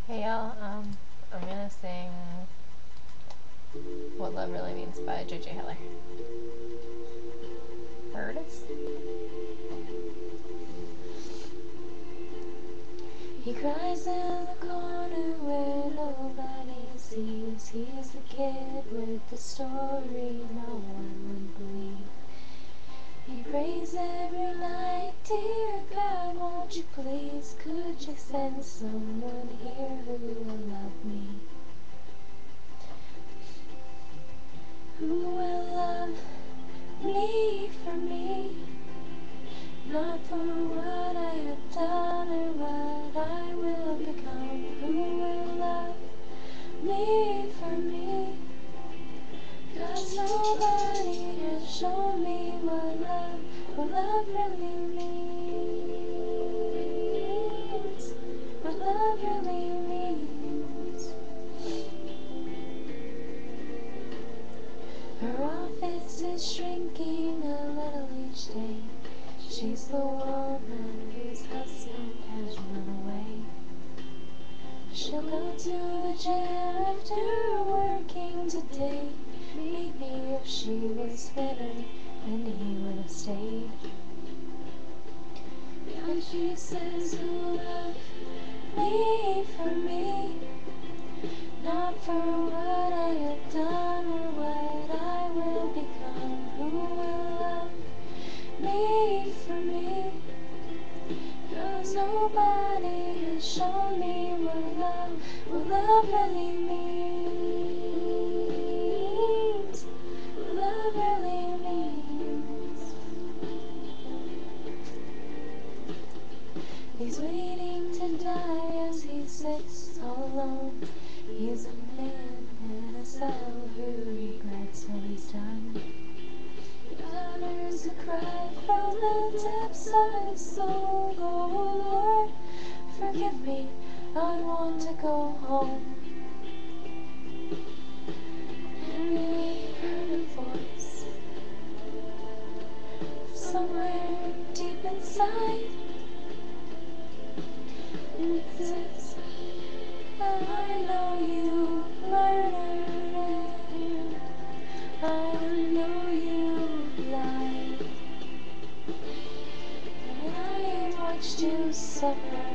Hey y'all, I'm gonna sing What Love Really Means by J.J. Heller. There it is. He cries in the corner where nobody sees. He's the kid with the story no one would believe. He prays every night, dear God, won't you please, could you send someone here who will love me? Who will love me for me, not for what I have done or what I will become. Who will love me for me? 'Cause nobody has shown me what love really means, what love really means. Her office is shrinking a little each day. She's the woman whose husband has run away. She'll go to the gym after working today. Maybe if she was thinner, then he would have stayed. And she says, who love me for me, not for what I have done or what I will become. Who will love me for me? 'Cause nobody has shown me what love really means, what love really means. He's waiting to die as he sits all alone. He's a man in a cell who regrets what he's done. He utters a cry from the depths of his soul. Oh Lord, forgive me, I want to go home. And he heard a voice somewhere deep inside. It says, I know you murdered him, I know you lied, and I watched you suffer